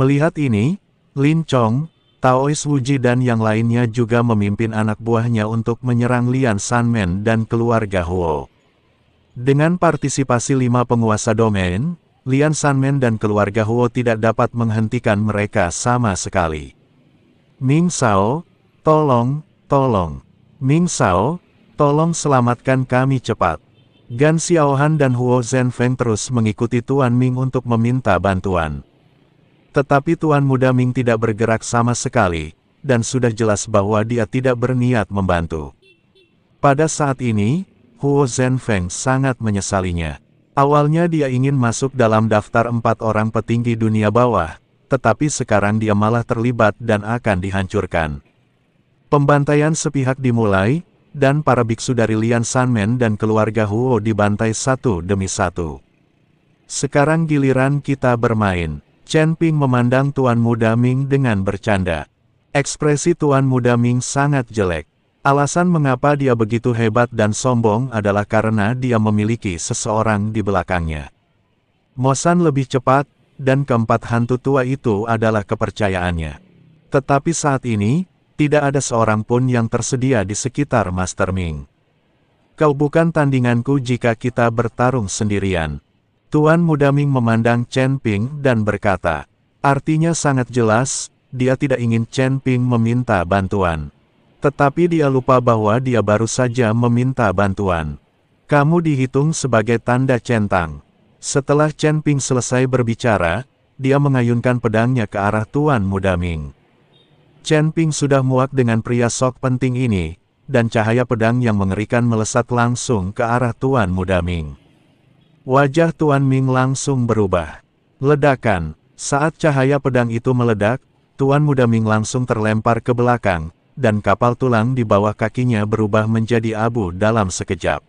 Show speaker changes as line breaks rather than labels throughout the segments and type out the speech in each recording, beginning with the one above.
Melihat ini, Lin Chong, Taois Wuji dan yang lainnya juga memimpin anak buahnya untuk menyerang Lian Sanmen dan keluarga Huo. Dengan partisipasi 5 penguasa domain, Lian Sanmen dan keluarga Huo tidak dapat menghentikan mereka sama sekali. Ming Shao, tolong. Ming Shao, tolong selamatkan kami cepat. Gan Xiaohan dan Huo Zhenfeng terus mengikuti Tuan Ming untuk meminta bantuan. Tetapi Tuan Muda Ming tidak bergerak sama sekali, dan sudah jelas bahwa dia tidak berniat membantu. Pada saat ini, Huo Zhenfeng sangat menyesalinya. Awalnya dia ingin masuk dalam daftar 4 orang petinggi dunia bawah, tetapi sekarang dia malah terlibat dan akan dihancurkan. Pembantaian sepihak dimulai, dan para biksu dari Lian Sanmen dan keluarga Huo dibantai satu demi satu. Sekarang giliran kita bermain. Chen Ping memandang Tuan Muda Ming dengan bercanda. Ekspresi Tuan Muda Ming sangat jelek. Alasan mengapa dia begitu hebat dan sombong adalah karena dia memiliki seseorang di belakangnya. Mosan lebih cepat, dan keempat hantu tua itu adalah kepercayaannya. Tetapi saat ini, tidak ada seorang pun yang tersedia di sekitar Master Ming. Kau bukan tandinganku jika kita bertarung sendirian. Tuan Muda Ming memandang Chen Ping dan berkata, artinya sangat jelas, dia tidak ingin Chen Ping meminta bantuan. Tetapi dia lupa bahwa dia baru saja meminta bantuan. Kamu dihitung sebagai tanda centang. Setelah Chen Ping selesai berbicara, dia mengayunkan pedangnya ke arah Tuan Muda Ming. Chen Ping sudah muak dengan pria sok penting ini, dan cahaya pedang yang mengerikan melesat langsung ke arah Tuan Muda Ming. Wajah Tuan Ming langsung berubah. Ledakan. Saat cahaya pedang itu meledak, Tuan Muda Ming langsung terlempar ke belakang, dan kapal tulang di bawah kakinya berubah menjadi abu dalam sekejap.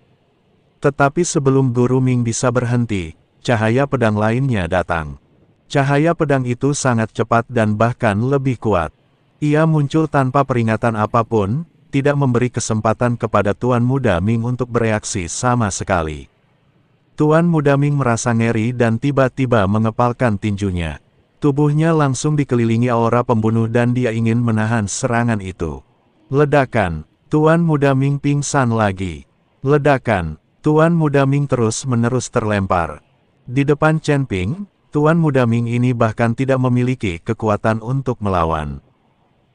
Tetapi sebelum Guru Ming bisa berhenti, cahaya pedang lainnya datang. Cahaya pedang itu sangat cepat dan bahkan lebih kuat. Ia muncul tanpa peringatan apapun, tidak memberi kesempatan kepada Tuan Muda Ming untuk bereaksi sama sekali. Tuan Muda Ming merasa ngeri dan tiba-tiba mengepalkan tinjunya. Tubuhnya langsung dikelilingi aura pembunuh dan dia ingin menahan serangan itu. Ledakan. Tuan Muda Ming pingsan lagi. Ledakan. Tuan Muda Ming terus-menerus terlempar. Di depan Chen Ping, Tuan Muda Ming ini bahkan tidak memiliki kekuatan untuk melawan.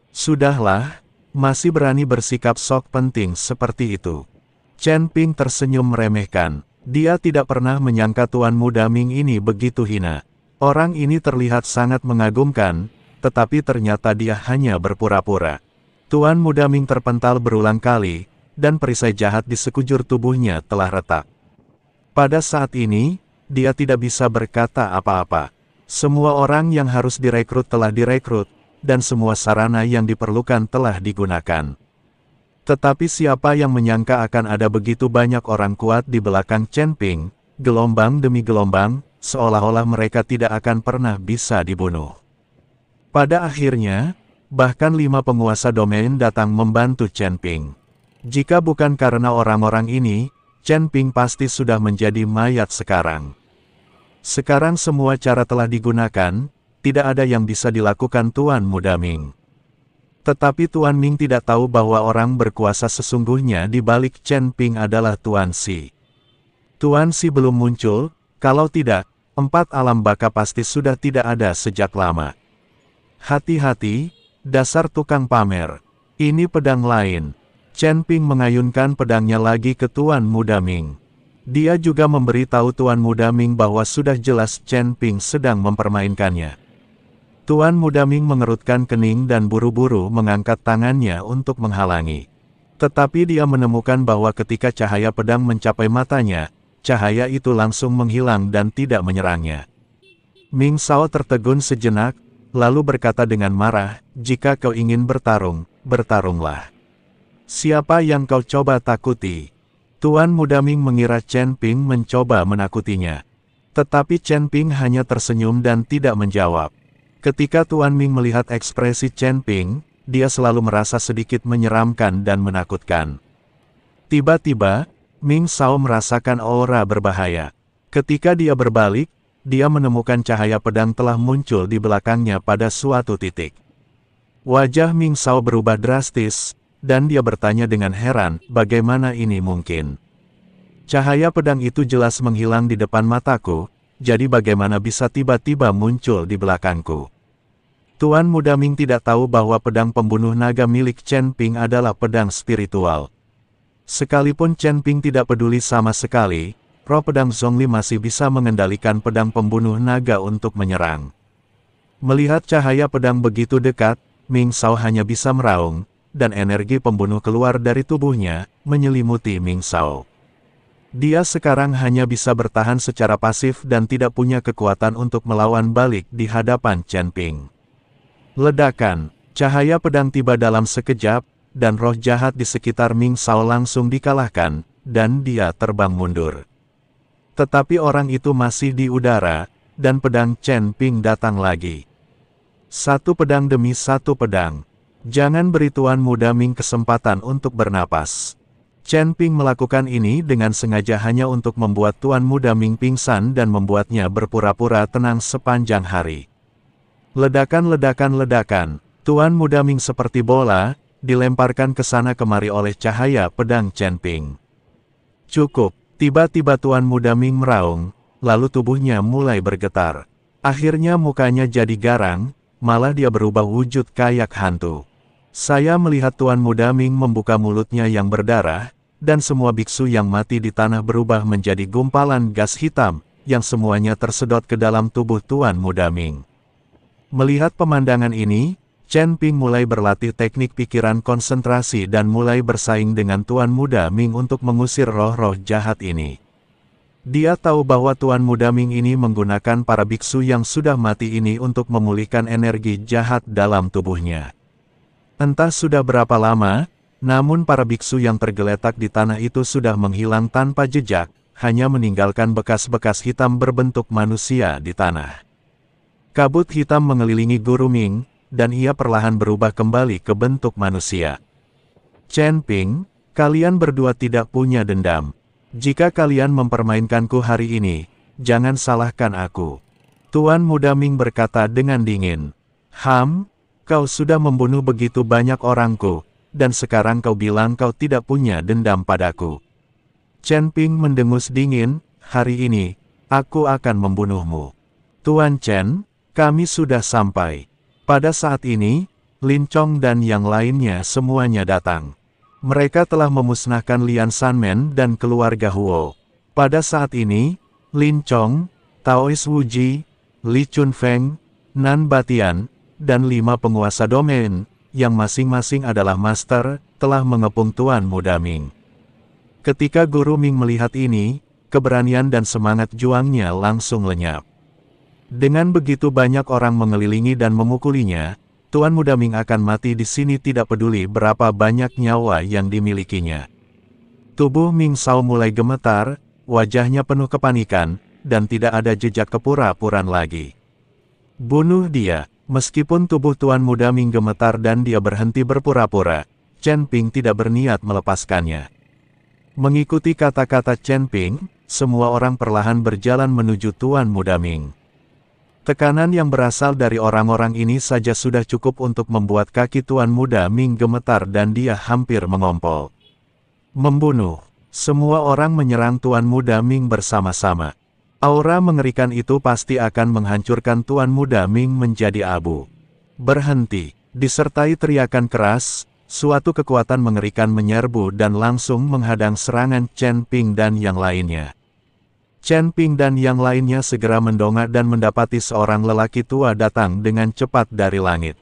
Sudahlah, masih berani bersikap sok penting seperti itu. Chen Ping tersenyum meremehkan. Dia tidak pernah menyangka Tuan Muda Ming ini begitu hina. Orang ini terlihat sangat mengagumkan, tetapi ternyata dia hanya berpura-pura. Tuan Muda Ming terpental berulang kali, dan perisai jahat di sekujur tubuhnya telah retak. Pada saat ini, dia tidak bisa berkata apa-apa. Semua orang yang harus direkrut telah direkrut, dan semua sarana yang diperlukan telah digunakan. Tetapi siapa yang menyangka akan ada begitu banyak orang kuat di belakang Chen Ping, gelombang demi gelombang, seolah-olah mereka tidak akan pernah bisa dibunuh. Pada akhirnya, bahkan 5 penguasa domain datang membantu Chen Ping. Jika bukan karena orang-orang ini, Chen Ping pasti sudah menjadi mayat sekarang. Sekarang semua cara telah digunakan, tidak ada yang bisa dilakukan Tuan Muda Ming. Tetapi Tuan Ming tidak tahu bahwa orang berkuasa sesungguhnya di balik Chen Ping adalah Tuan Si. Tuan Si belum muncul, kalau tidak, 4 alam baka pasti sudah tidak ada sejak lama. Hati-hati, dasar tukang pamer. Ini pedang lain. Chen Ping mengayunkan pedangnya lagi ke Tuan Muda Ming. Dia juga memberitahu Tuan Muda Ming bahwa sudah jelas Chen Ping sedang mempermainkannya. Tuan Muda Ming mengerutkan kening dan buru-buru mengangkat tangannya untuk menghalangi. Tetapi dia menemukan bahwa ketika cahaya pedang mencapai matanya, cahaya itu langsung menghilang dan tidak menyerangnya. Ming Shao tertegun sejenak, lalu berkata dengan marah, jika kau ingin bertarung, bertarunglah. Siapa yang kau coba takuti? Tuan Muda Ming mengira Chen Ping mencoba menakutinya. Tetapi Chen Ping hanya tersenyum dan tidak menjawab. Ketika Tuan Ming melihat ekspresi Chen Ping, dia selalu merasa sedikit menyeramkan dan menakutkan. Tiba-tiba, Ming Shao merasakan aura berbahaya. Ketika dia berbalik, dia menemukan cahaya pedang telah muncul di belakangnya pada suatu titik. Wajah Ming Shao berubah drastis, dan dia bertanya dengan heran, bagaimana ini mungkin? Cahaya pedang itu jelas menghilang di depan mataku, jadi bagaimana bisa tiba-tiba muncul di belakangku? Tuan Muda Ming tidak tahu bahwa pedang pembunuh naga milik Chen Ping adalah pedang spiritual. Sekalipun Chen Ping tidak peduli sama sekali, roh pedang Zhongli masih bisa mengendalikan pedang pembunuh naga untuk menyerang. Melihat cahaya pedang begitu dekat, Ming Shao hanya bisa meraung, dan energi pembunuh keluar dari tubuhnya, menyelimuti Ming Shao. Dia sekarang hanya bisa bertahan secara pasif dan tidak punya kekuatan untuk melawan balik di hadapan Chen Ping. Ledakan, cahaya pedang tiba dalam sekejap, dan roh jahat di sekitar Ming Shao langsung dikalahkan, dan dia terbang mundur. Tetapi orang itu masih di udara, dan pedang Chen Ping datang lagi. Satu pedang demi satu pedang. Jangan beri Tuan Muda Ming kesempatan untuk bernapas. Chen Ping melakukan ini dengan sengaja hanya untuk membuat Tuan Muda Ming pingsan dan membuatnya berpura-pura tenang sepanjang hari. Ledakan-ledakan-ledakan, Tuan Muda Ming seperti bola, dilemparkan ke sana kemari oleh cahaya pedang Chen Ping. Cukup, tiba-tiba Tuan Muda Ming meraung, lalu tubuhnya mulai bergetar. Akhirnya mukanya jadi garang, malah dia berubah wujud kayak hantu. Saya melihat Tuan Muda Ming membuka mulutnya yang berdarah, dan semua biksu yang mati di tanah berubah menjadi gumpalan gas hitam, yang semuanya tersedot ke dalam tubuh Tuan Muda Ming. Melihat pemandangan ini, Chen Ping mulai berlatih teknik pikiran konsentrasi dan mulai bersaing dengan Tuan Muda Ming untuk mengusir roh-roh jahat ini. Dia tahu bahwa Tuan Muda Ming ini menggunakan para biksu yang sudah mati ini untuk memulihkan energi jahat dalam tubuhnya. Entah sudah berapa lama, namun para biksu yang tergeletak di tanah itu sudah menghilang tanpa jejak, hanya meninggalkan bekas-bekas hitam berbentuk manusia di tanah. Kabut hitam mengelilingi Guru Ming, dan ia perlahan berubah kembali ke bentuk manusia. Chen Ping, kalian berdua tidak punya dendam. Jika kalian mempermainkanku hari ini, jangan salahkan aku. Tuan Muda Ming berkata dengan dingin. Kau sudah membunuh begitu banyak orangku, dan sekarang kau bilang kau tidak punya dendam padaku. Chen Ping mendengus dingin, hari ini, aku akan membunuhmu. Tuan Chen, kami sudah sampai. Pada saat ini, Lin Chong dan yang lainnya semuanya datang. Mereka telah memusnahkan Lian Sanmen dan keluarga Huo. Pada saat ini, Lin Chong, Taois Wuji, Li Chunfeng, Nan Batian, dan 5 penguasa domain, yang masing-masing adalah master, telah mengepung Tuan Muda Ming. Ketika Guru Ming melihat ini, keberanian dan semangat juangnya langsung lenyap. Dengan begitu banyak orang mengelilingi dan memukulinya, Tuan Muda Ming akan mati di sini tidak peduli berapa banyak nyawa yang dimilikinya. Tubuh Ming Shao mulai gemetar, wajahnya penuh kepanikan, dan tidak ada jejak kepura-puraan lagi. Bunuh dia. Meskipun tubuh Tuan Muda Ming gemetar dan dia berhenti berpura-pura, Chen Ping tidak berniat melepaskannya. Mengikuti kata-kata Chen Ping, semua orang perlahan berjalan menuju Tuan Muda Ming. Tekanan yang berasal dari orang-orang ini saja sudah cukup untuk membuat kaki Tuan Muda Ming gemetar dan dia hampir mengompol. Membunuh. Semua orang menyerang Tuan Muda Ming bersama-sama. Aura mengerikan itu pasti akan menghancurkan Tuan Muda Ming menjadi abu. Berhenti. Disertai teriakan keras, suatu kekuatan mengerikan menyerbu dan langsung menghadang serangan Chen Ping dan yang lainnya. Chen Ping dan yang lainnya segera mendongak dan mendapati seorang lelaki tua datang dengan cepat dari langit.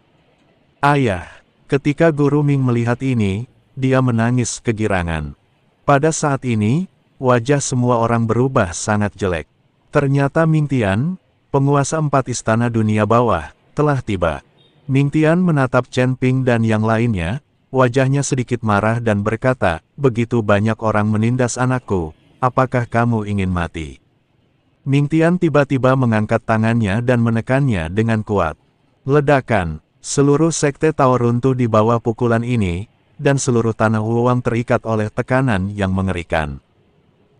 Ayah, ketika Guru Ming melihat ini, dia menangis kegirangan. Pada saat ini, wajah semua orang berubah sangat jelek. Ternyata Ming Tian, penguasa 4 istana dunia bawah, telah tiba. Ming Tian menatap Chen Ping dan yang lainnya, wajahnya sedikit marah dan berkata, begitu banyak orang menindas anakku. Apakah kamu ingin mati? Ming Tian tiba-tiba mengangkat tangannya dan menekannya dengan kuat. Ledakan, seluruh sekte Tao runtuh di bawah pukulan ini, dan seluruh tanah Wuwang terikat oleh tekanan yang mengerikan.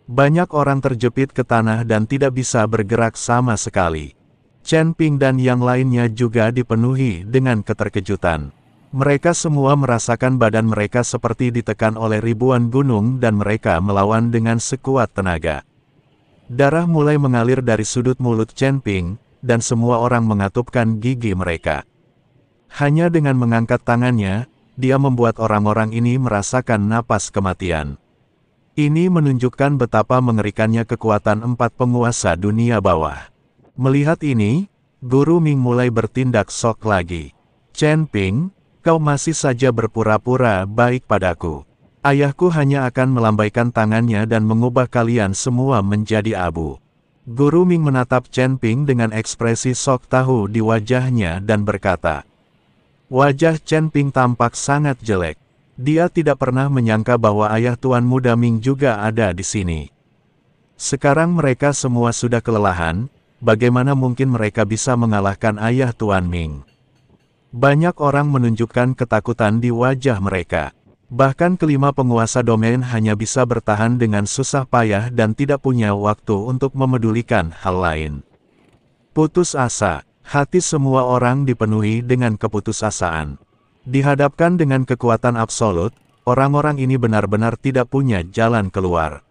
Banyak orang terjepit ke tanah dan tidak bisa bergerak sama sekali. Chen Ping dan yang lainnya juga dipenuhi dengan keterkejutan. Mereka semua merasakan badan mereka seperti ditekan oleh ribuan gunung dan mereka melawan dengan sekuat tenaga. Darah mulai mengalir dari sudut mulut Chen Ping, dan semua orang mengatupkan gigi mereka. Hanya dengan mengangkat tangannya, dia membuat orang-orang ini merasakan napas kematian. Ini menunjukkan betapa mengerikannya kekuatan 4 penguasa dunia bawah. Melihat ini, Guru Ming mulai bertindak sok lagi. Chen Ping, kau masih saja berpura-pura baik padaku. Ayahku hanya akan melambaikan tangannya dan mengubah kalian semua menjadi abu. Guru Ming menatap Chen Ping dengan ekspresi sok tahu di wajahnya dan berkata. Wajah Chen Ping tampak sangat jelek. Dia tidak pernah menyangka bahwa ayah Tuan Muda Ming juga ada di sini. Sekarang mereka semua sudah kelelahan, bagaimana mungkin mereka bisa mengalahkan ayah Tuan Ming? Banyak orang menunjukkan ketakutan di wajah mereka. Bahkan kelima penguasa domain hanya bisa bertahan dengan susah payah dan tidak punya waktu untuk memedulikan hal lain. Putus asa, hati semua orang dipenuhi dengan keputusasaan. Dihadapkan dengan kekuatan absolut, orang-orang ini benar-benar tidak punya jalan keluar.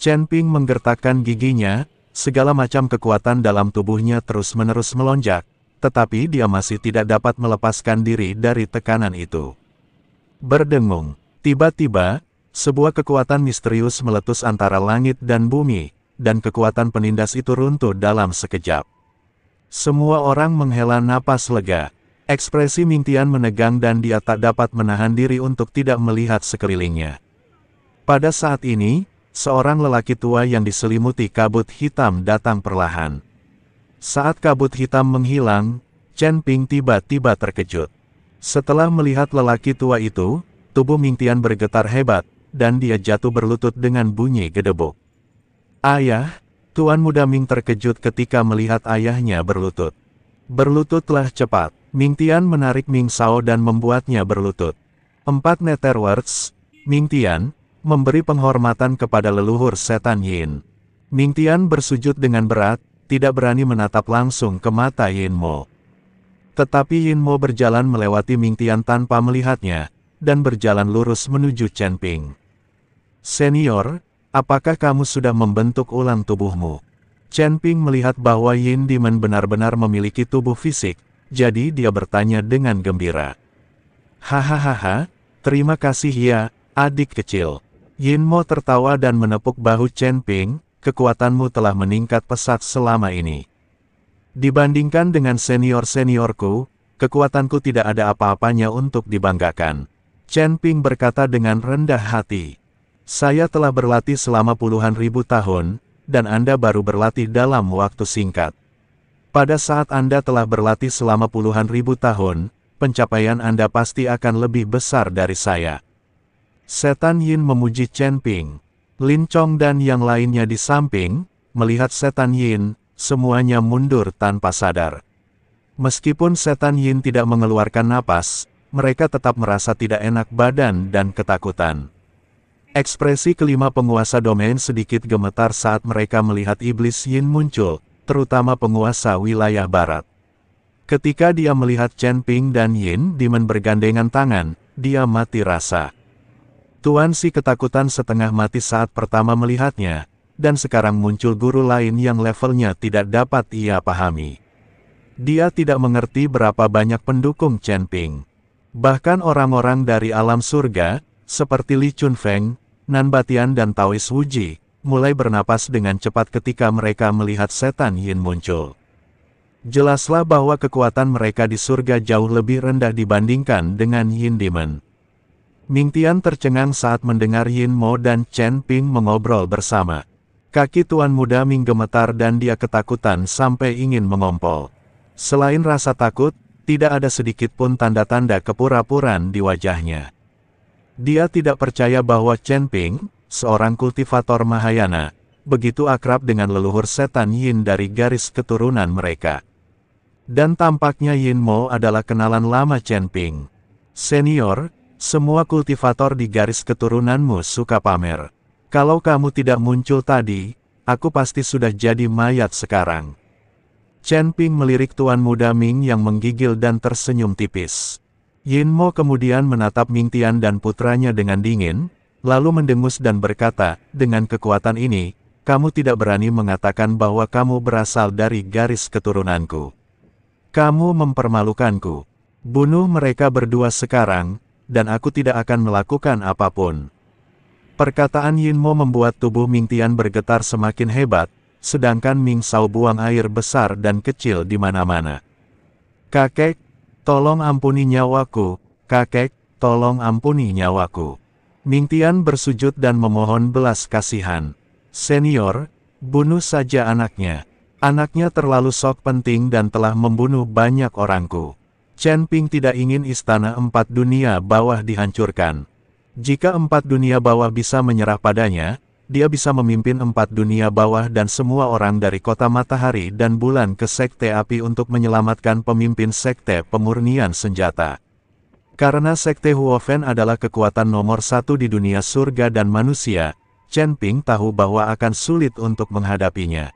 Chen Ping menggertakkan giginya, segala macam kekuatan dalam tubuhnya terus-menerus melonjak, tetapi dia masih tidak dapat melepaskan diri dari tekanan itu. Berdengung, tiba-tiba, sebuah kekuatan misterius meletus antara langit dan bumi, dan kekuatan penindas itu runtuh dalam sekejap. Semua orang menghela napas lega. Ekspresi Ming Tian menegang dan dia tak dapat menahan diri untuk tidak melihat sekelilingnya. Pada saat ini, seorang lelaki tua yang diselimuti kabut hitam datang perlahan. Saat kabut hitam menghilang, Chen Ping tiba-tiba terkejut. Setelah melihat lelaki tua itu, tubuh Ming Tian bergetar hebat, dan dia jatuh berlutut dengan bunyi gedebuk. Ayah, Tuan Muda Ming terkejut ketika melihat ayahnya berlutut. Berlututlah cepat. Ming Tian menarik Ming Shao dan membuatnya berlutut. 4 Netherworlds, Ming Tian, memberi penghormatan kepada leluhur setan Yin. Ming Tian bersujud dengan berat, tidak berani menatap langsung ke mata Yin Mo. Tetapi Yin Mo berjalan melewati Ming Tian tanpa melihatnya, dan berjalan lurus menuju Chen Ping. Senior, apakah kamu sudah membentuk ulang tubuhmu? Chen Ping melihat bahwa Yin Demon benar-benar memiliki tubuh fisik, jadi dia bertanya dengan gembira. Hahaha, terima kasih ya, adik kecil. Yin Mo tertawa dan menepuk bahu Chen Ping, kekuatanmu telah meningkat pesat selama ini. Dibandingkan dengan senior-seniorku, kekuatanku tidak ada apa-apanya untuk dibanggakan. Chen Ping berkata dengan rendah hati. Saya telah berlatih selama puluhan ribu tahun, dan Anda baru berlatih dalam waktu singkat. Pada saat Anda telah berlatih selama puluhan ribu tahun, pencapaian Anda pasti akan lebih besar dari saya. Setan Yin memuji Chen Ping. Lin Chong dan yang lainnya di samping, melihat Setan Yin, semuanya mundur tanpa sadar. Meskipun Setan Yin tidak mengeluarkan napas, mereka tetap merasa tidak enak badan dan ketakutan. Ekspresi kelima penguasa domain sedikit gemetar saat mereka melihat iblis Yin muncul, terutama penguasa wilayah barat. Ketika dia melihat Chen Ping dan Yin Demon bergandengan tangan, dia mati rasa. Tuan Si ketakutan setengah mati saat pertama melihatnya, dan sekarang muncul guru lain yang levelnya tidak dapat ia pahami. Dia tidak mengerti berapa banyak pendukung Chen Ping. Bahkan orang-orang dari alam surga, seperti Li Chunfeng, Nan Batian dan Taois Wuji, mulai bernapas dengan cepat ketika mereka melihat Setan Yin muncul. Jelaslah bahwa kekuatan mereka di surga jauh lebih rendah dibandingkan dengan Yin Demon. Ming Tian tercengang saat mendengar Yin Mo dan Chen Ping mengobrol bersama. Kaki Tuan Muda Ming gemetar dan dia ketakutan sampai ingin mengompol. Selain rasa takut, tidak ada sedikit pun tanda-tanda kepura-puraan di wajahnya. Dia tidak percaya bahwa Chen Ping, seorang kultivator Mahayana, begitu akrab dengan leluhur setan Yin dari garis keturunan mereka. Dan tampaknya Yin Mo adalah kenalan lama Chen Ping. Senior, semua kultivator di garis keturunanmu suka pamer. Kalau kamu tidak muncul tadi, aku pasti sudah jadi mayat sekarang. Chen Ping melirik Tuan Muda Ming yang menggigil dan tersenyum tipis. Yin Mo kemudian menatap Ming Tian dan putranya dengan dingin, lalu mendengus dan berkata, dengan kekuatan ini, kamu tidak berani mengatakan bahwa kamu berasal dari garis keturunanku. Kamu mempermalukanku. Bunuh mereka berdua sekarang, dan aku tidak akan melakukan apapun. Perkataan Yin Mo membuat tubuh Ming Tian bergetar semakin hebat, sedangkan Ming Shao buang air besar dan kecil di mana-mana. Kakek, tolong ampuni nyawaku, kakek, tolong ampuni nyawaku. Ming Tian bersujud dan memohon belas kasihan. Senior, bunuh saja anaknya. Anaknya terlalu sok penting dan telah membunuh banyak orangku. Chen Ping tidak ingin istana 4 dunia bawah dihancurkan. Jika 4 dunia bawah bisa menyerah padanya, dia bisa memimpin 4 dunia bawah dan semua orang dari kota matahari dan bulan ke sekte api untuk menyelamatkan pemimpin sekte pemurnian senjata. Karena sekte Huofen adalah kekuatan nomor 1 di dunia surga dan manusia, Chen Ping tahu bahwa akan sulit untuk menghadapinya.